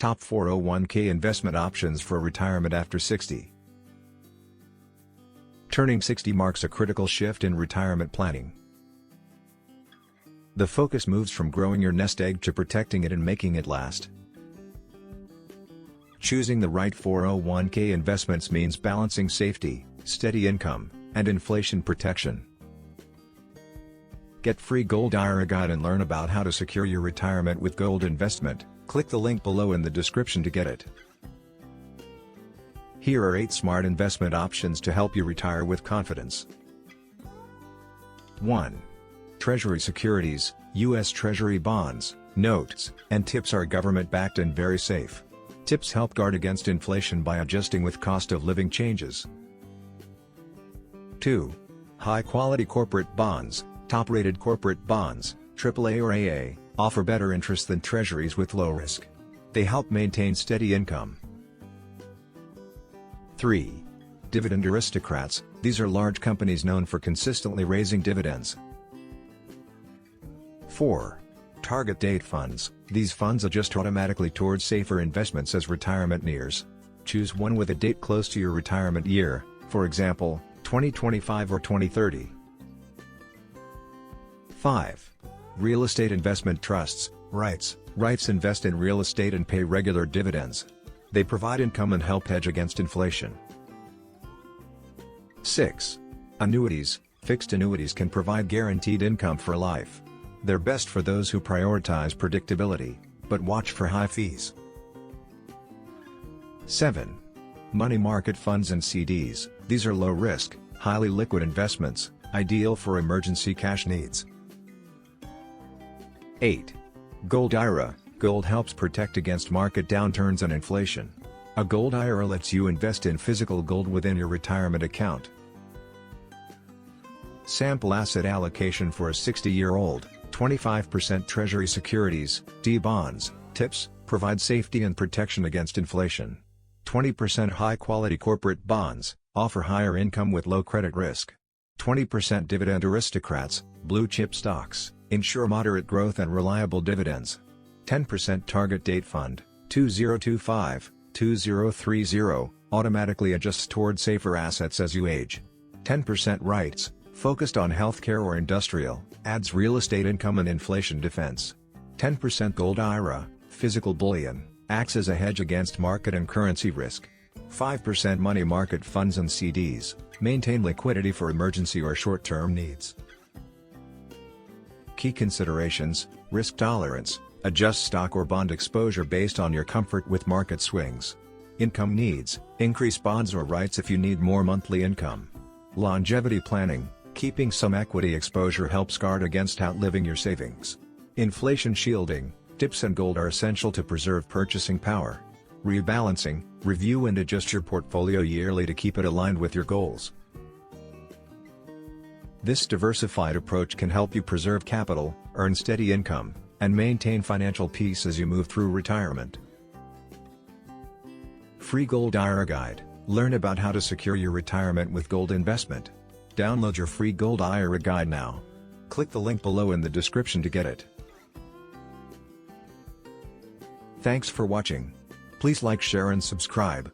Top 401k investment options for retirement after 60. Turning 60 marks a critical shift in retirement planning. The focus moves from growing your nest egg to protecting it and making it last. Choosing the right 401k investments means balancing safety, steady income, and inflation protection. Get free Gold IRA guide and learn about how to secure your retirement with gold investment. Click the link below in the description to get it. Here are 8 smart investment options to help you retire with confidence. 1. Treasury securities. U.S. Treasury bonds, notes, and TIPS are government-backed and very safe. TIPS help guard against inflation by adjusting with cost of living changes. 2. High-quality corporate bonds. Top-rated corporate bonds, AAA or AA, offer better interest than treasuries with low risk. They help maintain steady income. 3. Dividend aristocrats. These are large companies known for consistently raising dividends. 4. Target date funds. These funds adjust automatically towards safer investments as retirement nears. Choose one with a date close to your retirement year, for example, 2025 or 2030. 5. Real estate investment trusts, REITs. REITs invest in real estate and pay regular dividends. They provide income and help hedge against inflation. 6. Annuities. Fixed annuities can provide guaranteed income for life. They're best for those who prioritize predictability, but watch for high fees. 7. Money market funds and CDs. These are low-risk, highly liquid investments, ideal for emergency cash needs. 8. Gold IRA. Gold helps protect against market downturns and inflation. A Gold IRA lets you invest in physical gold within your retirement account. Sample asset allocation for a 60-year-old. 25% Treasury securities, D bonds, TIPS, provide safety and protection against inflation. 20% high-quality corporate bonds, offer higher income with low credit risk. 20% dividend aristocrats, blue chip stocks, ensure moderate growth and reliable dividends. 10% target date fund, 2025-2030, automatically adjusts toward safer assets as you age. 10% REITs, focused on healthcare or industrial, adds real estate income and inflation defense. 10% Gold IRA, physical bullion, acts as a hedge against market and currency risk. 5% money market funds and CDs, maintain liquidity for emergency or short-term needs. Key considerations: risk tolerance, adjust stock or bond exposure based on your comfort with market swings. Income needs, increase bonds or REITs if you need more monthly income. Longevity planning, keeping some equity exposure helps guard against outliving your savings. Inflation shielding, TIPS and gold are essential to preserve purchasing power. Rebalancing, review and adjust your portfolio yearly to keep it aligned with your goals. This diversified approach can help you preserve capital, earn steady income, and maintain financial peace as you move through retirement. Free Gold IRA Guide. Learn about how to secure your retirement with gold investment. Download your free Gold IRA Guide now. Click the link below in the description to get it. Thanks for watching. Please like, share and subscribe.